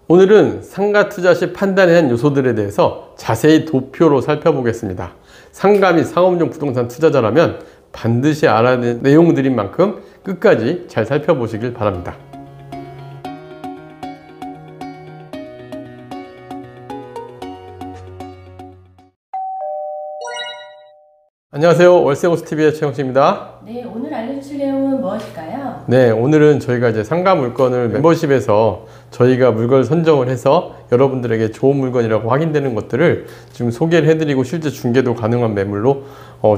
오늘은 상가 투자 시 판단해야 하는 요소들에 대해서 자세히 도표로 살펴보겠습니다. 상가 및 상업용 부동산 투자자라면 반드시 알아야 하는 내용들인 만큼 끝까지 잘 살펴보시길 바랍니다. 안녕하세요. 월세호스TV의 최영식입니다. 네, 오늘 알려주실 내용은 무엇일까요? 네, 오늘은 저희가 이제 상가 물건을 멤버십에서 저희가 물건을 선정을 해서 여러분들에게 좋은 물건이라고 확인되는 것들을 지금 소개를 해드리고 실제 중개도 가능한 매물로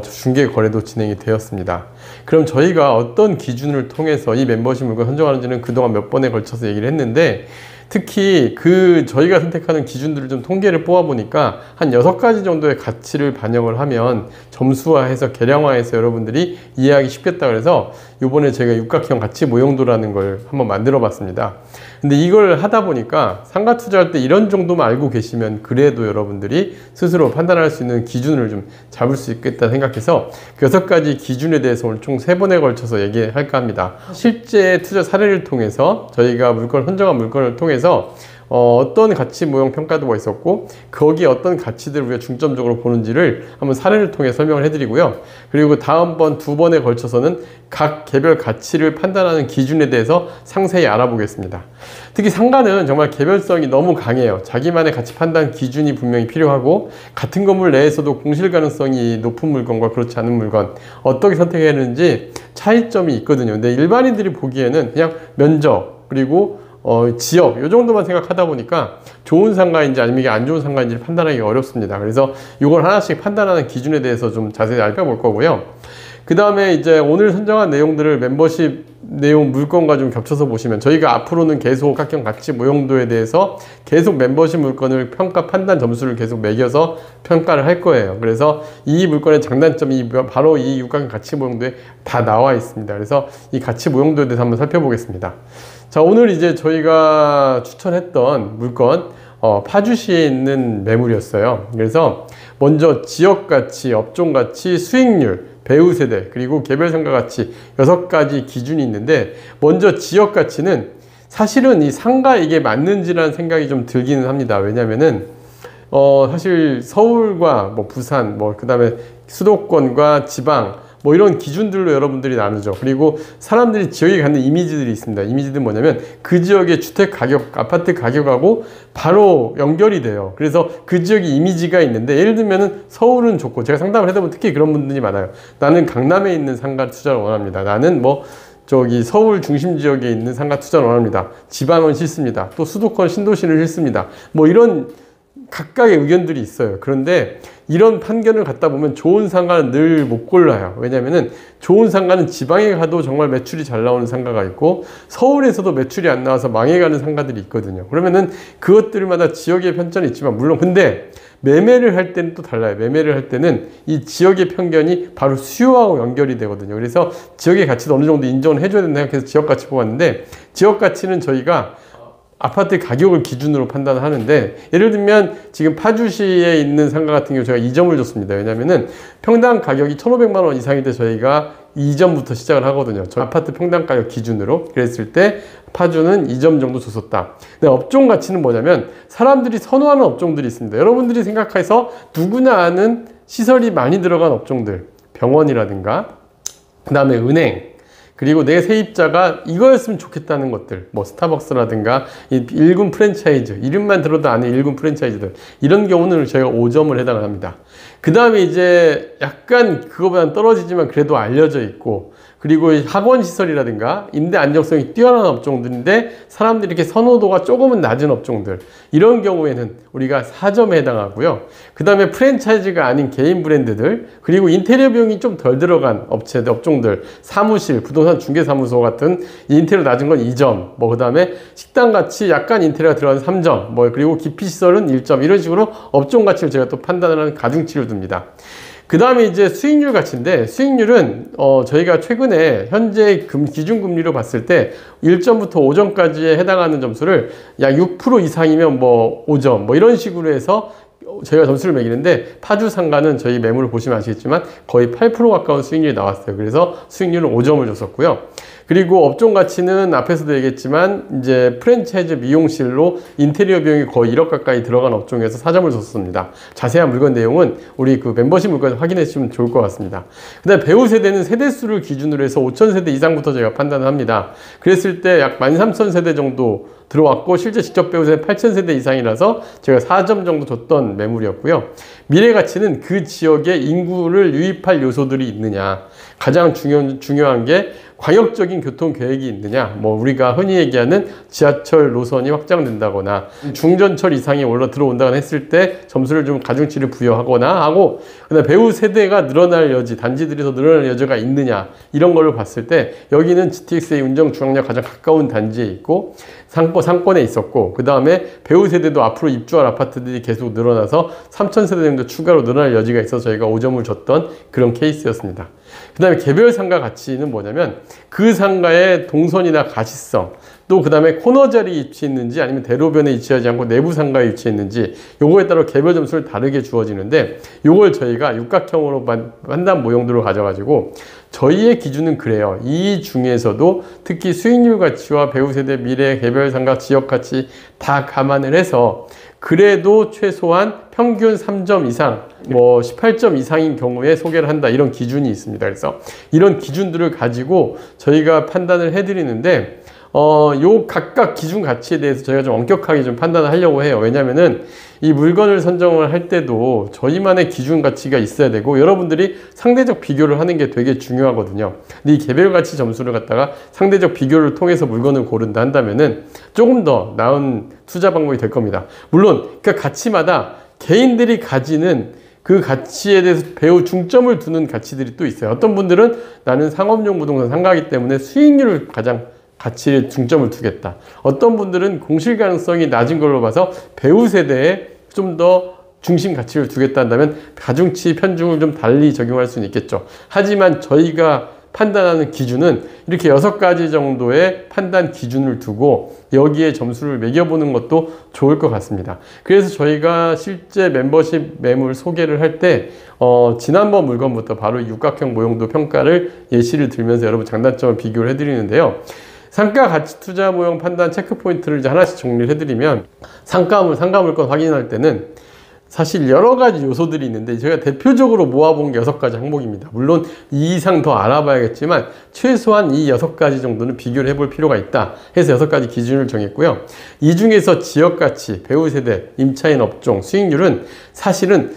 중개 거래도 진행이 되었습니다. 그럼 저희가 어떤 기준을 통해서 이 멤버십 물건 선정하는지는 그동안 몇 번에 걸쳐서 얘기를 했는데, 특히 저희가 선택하는 기준들을 좀 통계를 뽑아 보니까 한 6가지 정도의 가치를 반영을 하면 점수화해서 계량화해서 여러분들이 이해하기 쉽겠다 그래서 요번에 제가 육각형 가치 모형도라는 걸 한번 만들어 봤습니다. 근데 이걸 하다 보니까 상가 투자할 때 이런 정도만 알고 계시면 그래도 여러분들이 스스로 판단할 수 있는 기준을 좀 잡을 수 있겠다 생각해서 그 6가지 기준에 대해서 오늘 총 3번에 걸쳐서 얘기할까 합니다. 실제 투자 사례를 통해서 저희가 선정한 물건을 통해서 어떤 가치 모형 평가도가 있었고 거기에 어떤 가치들을 우리가 중점적으로 보는지를 한번 사례를 통해 설명을 해드리고요. 그리고 다음번 2번에 걸쳐서는 각 개별 가치를 판단하는 기준에 대해서 상세히 알아보겠습니다. 특히 상가는 정말 개별성이 너무 강해요. 자기만의 가치 판단 기준이 분명히 필요하고, 같은 건물 내에서도 공실 가능성이 높은 물건과 그렇지 않은 물건 어떻게 선택해야 하는지 차이점이 있거든요. 근데 일반인들이 보기에는 그냥 면적 그리고 지역 요 정도만 생각하다 보니까 좋은 상가인지 아니면 이게 안 좋은 상가인지를 판단하기 어렵습니다. 그래서 이걸 하나씩 판단하는 기준에 대해서 좀 자세히 살펴볼 거고요. 그 다음에 이제 오늘 선정한 내용들을 멤버십 내용 물건과 좀 겹쳐서 보시면 저희가 앞으로는 계속 각형 가치 모형도에 대해서 계속 멤버십 물건을 판단 점수를 계속 매겨서 평가를 할 거예요. 그래서 이 물건의 장단점이 바로 이 육각형 가치 모형도에 다 나와 있습니다. 그래서 이 가치 모형도에 대해서 한번 살펴보겠습니다. 자, 오늘 이제 저희가 추천했던 물건 파주시에 있는 매물이었어요. 그래서 먼저 지역가치, 업종가치, 수익률, 배우세대, 그리고 개별상가가치 6가지 기준이 있는데, 먼저 지역가치는 사실은 이 상가 이게 맞는지라는 생각이 좀 들기는 합니다. 왜냐면은 사실 서울과 부산, 그 다음에 수도권과 지방 이런 기준들로 여러분들이 나누죠. 그리고 사람들이 지역에 갖는 이미지들이 있습니다. 이미지들은 뭐냐면 그 지역의 주택 가격, 아파트 가격하고 바로 연결이 돼요. 그래서 그 지역의 이미지가 있는데, 예를 들면은 서울은 좋고, 제가 상담을 해보면 특히 그런 분들이 많아요. 나는 강남에 있는 상가 투자를 원합니다. 나는 서울 중심 지역에 있는 상가 투자를 원합니다. 지방은 싫습니다. 또 수도권 신도시는 싫습니다. 이런 각각의 의견들이 있어요. 그런데 이런 판견을 갖다 보면 좋은 상가는 늘 못 골라요. 왜냐면은 좋은 상가는 지방에 가도 정말 매출이 잘 나오는 상가가 있고, 서울에서도 매출이 안 나와서 망해가는 상가들이 있거든요. 그러면은 그것들마다 지역의 편차는 있지만, 물론 근데 매매를 할 때는 또 달라요. 매매를 할 때는 이 지역의 편견이 바로 수요하고 연결이 되거든요. 그래서 지역의 가치도 어느 정도 인정을 해줘야 된다 생각해서 지역 가치 뽑았는데, 지역 가치는 저희가 아파트 가격을 기준으로 판단을 하는데, 예를 들면 지금 파주시에 있는 상가 같은 경우 제가 2점을 줬습니다. 왜냐면은 평당 가격이 1,500만 원 이상일 때 저희가 2점부터 시작을 하거든요. 저 아파트 평당 가격 기준으로. 그랬을 때 파주는 2점 정도 줬었다. 근데 업종 가치는 뭐냐면 사람들이 선호하는 업종들이 있습니다. 여러분들이 생각해서 누구나 아는 시설이 많이 들어간 업종들, 병원이라든가 그 다음에 은행, 그리고 내 세입자가 이거였으면 좋겠다는 것들, 스타벅스라든가 1군 프랜차이즈, 이름만 들어도 아는 1군 프랜차이즈들, 이런 경우는 저희가 5점을 해당을 합니다. 그 다음에 이제 약간 그거보다는 떨어지지만 그래도 알려져 있고, 그리고 학원 시설이라든가 임대 안정성이 뛰어난 업종들인데 사람들이 이렇게 선호도가 조금은 낮은 업종들, 이런 경우에는 우리가 4점에 해당하고요. 그 다음에 프랜차이즈가 아닌 개인 브랜드들, 그리고 인테리어 비용이 좀 덜 들어간 업종들, 사무실, 부동산 중개사무소 같은 인테리어 낮은 건 2점, 그 다음에 식당 같이 약간 인테리어가 들어간 3점, 그리고 기피 시설은 1점, 이런 식으로 업종 가치를 제가 또 판단을 하는 가중치를 둡니다. 그 다음에 이제 수익률 가치인데, 수익률은 저희가 최근에 현재 기준금리로 봤을 때 1점부터 5점까지에 해당하는 점수를 약 6% 이상이면 5점 이런 식으로 해서 저희가 점수를 매기는데, 파주 상가는 저희 매물을 보시면 아시겠지만 거의 8% 가까운 수익률이 나왔어요. 그래서 수익률은 5점을 줬었고요. 그리고 업종 가치는 앞에서도 얘기했지만 이제 프랜차이즈 미용실로 인테리어 비용이 거의 1억 가까이 들어간 업종에서 4점을 줬습니다. 자세한 물건 내용은 우리 그 멤버십 물건 확인해 주시면 좋을 것 같습니다. 그다음에 배우 세대는 세대수를 기준으로 해서 5,000세대 이상부터 저희가 판단을 합니다. 그랬을 때 약 13,000세대 정도 들어왔고 실제 직접 배우 세대 8,000세대 이상이라서 제가 4점 정도 줬던 매물이었고요. 미래 가치는 그 지역에 인구를 유입할 요소들이 있느냐, 가장 중요한 게 광역적인 교통 계획이 있느냐, 뭐 우리가 흔히 얘기하는 지하철 노선이 확장된다거나 중전철 이상이 올라 들어온다거나 했을 때 점수를 좀 가중치를 부여하거나 하고, 그다음에 배우 세대가 늘어날 여지, 단지들이 더 늘어날 여지가 있느냐, 이런 걸로 봤을 때 여기는 GTX의 운정 중앙역 가장 가까운 단지에 있고 상권에 있었고, 그 다음에 배우 세대도 앞으로 입주할 아파트들이 계속 늘어나서 3,000세대 정도 추가로 늘어날 여지가 있어서 저희가 5점을 줬던 그런 케이스였습니다. 그 다음에 개별 상가 가치는 뭐냐면 그 상가의 동선이나 가시성, 또 그 다음에 코너 자리에 위치했는지 아니면 대로변에 위치하지 않고 내부 상가에 위치했는지, 요거에 따라 개별 점수를 다르게 주어지는데, 요걸 저희가 육각형으로 판단 모형들을 가져가지고 저희의 기준은 그래요. 이 중에서도 특히 수익률 가치와 배우 세대, 미래, 개별 상가, 지역 가치 다 감안을 해서 그래도 최소한 평균 3점 이상, 뭐 18점 이상인 경우에 소개를 한다, 이런 기준이 있습니다. 그래서 이런 기준들을 가지고 저희가 판단을 해드리는데, 요 각각 기준 가치에 대해서 저희가 좀 엄격하게 좀 판단을 하려고 해요. 왜냐면은 이 물건을 선정을 할 때도 저희만의 기준 가치가 있어야 되고, 여러분들이 상대적 비교를 하는 게 되게 중요하거든요. 근데 이 개별 가치 점수를 갖다가 상대적 비교를 통해서 물건을 고른다 한다면은 조금 더 나은 투자 방법이 될 겁니다. 물론 그 가치마다 개인들이 가지는 그 가치에 대해서 배우 중점을 두는 가치들이 또 있어요. 어떤 분들은 나는 상업용 부동산 상가이기 때문에 수익률을 가장 가치에 중점을 두겠다. 어떤 분들은 공실 가능성이 낮은 걸로 봐서 배우 세대에 좀 더 중심 가치를 두겠다 한다면 가중치 편중을 좀 달리 적용할 수는 있겠죠. 하지만 저희가 판단하는 기준은 이렇게 6가지 정도의 판단 기준을 두고 여기에 점수를 매겨보는 것도 좋을 것 같습니다. 그래서 저희가 실제 멤버십 매물 소개를 할 때 지난번 물건부터 바로 육각형 모형도 평가를 예시를 들면서 여러분 장단점을 비교를 해드리는데요. 상가 가치 투자 모형 판단 체크 포인트를 이제 하나씩 정리를 해드리면, 상가 물건 확인할 때는 사실 여러 가지 요소들이 있는데 저희가 대표적으로 모아본 게 6가지 항목입니다. 물론 이 이상 더 알아봐야겠지만 최소한 이 6가지 정도는 비교를 해볼 필요가 있다 해서 6가지 기준을 정했고요. 이 중에서 지역 가치, 배우 세대, 임차인 업종, 수익률은 사실은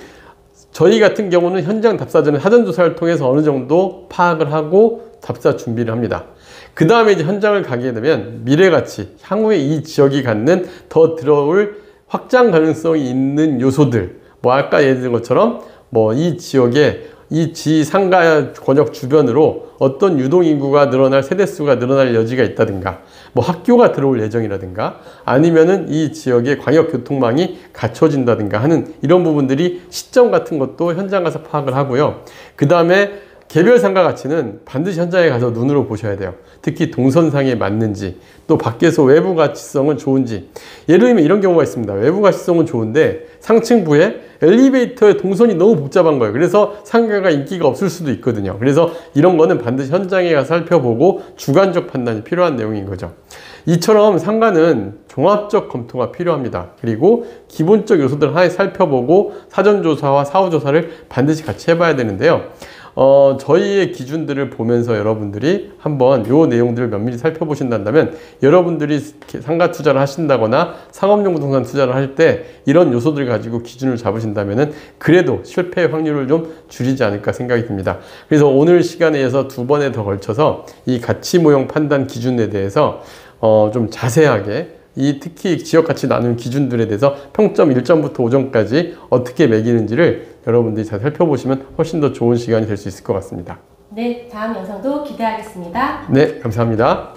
저희 같은 경우는 현장 답사 전에 사전조사를 통해서 어느 정도 파악을 하고 답사 준비를 합니다. 그 다음에 이제 현장을 가게 되면 미래 가치, 향후에 이 지역이 갖는 더 들어올 확장 가능성이 있는 요소들, 뭐 아까 예를 든 것처럼 뭐 이 지역에 이 상가 권역 주변으로 어떤 유동인구가 늘어날, 세대수가 늘어날 여지가 있다든가, 뭐 학교가 들어올 예정이라든가, 아니면은 이 지역의 광역교통망이 갖춰진다든가 하는 이런 부분들이 시점 같은 것도 현장 가서 파악을 하고요. 그 다음에 개별 상가 가치는 반드시 현장에 가서 눈으로 보셔야 돼요. 특히 동선상에 맞는지, 또 밖에서 외부 가치성은 좋은지. 예를 들면 이런 경우가 있습니다. 외부 가치성은 좋은데 상층부에 엘리베이터의 동선이 너무 복잡한 거예요. 그래서 상가가 인기가 없을 수도 있거든요. 그래서 이런 거는 반드시 현장에 가서 살펴보고 주관적 판단이 필요한 내용인 거죠. 이처럼 상가는 종합적 검토가 필요합니다. 그리고 기본적 요소들을 하나씩 살펴보고 사전조사와 사후조사를 반드시 같이 해봐야 되는데요. 저희의 기준들을 보면서 여러분들이 한번 요 내용들을 면밀히 살펴보신다면, 여러분들이 상가 투자를 하신다거나 상업용 부동산 투자를 할 때 이런 요소들을 가지고 기준을 잡으신다면 그래도 실패 확률을 좀 줄이지 않을까 생각이 듭니다. 그래서 오늘 시간에 의해서 2번에 더 걸쳐서 이 가치 모형 판단 기준에 대해서 좀 자세하게, 특히 지역가치 나누는 기준들에 대해서 평점 1점부터 5점까지 어떻게 매기는지를 여러분들이 잘 살펴보시면 훨씬 더 좋은 시간이 될 수 있을 것 같습니다. 네, 다음 영상도 기대하겠습니다. 네, 감사합니다.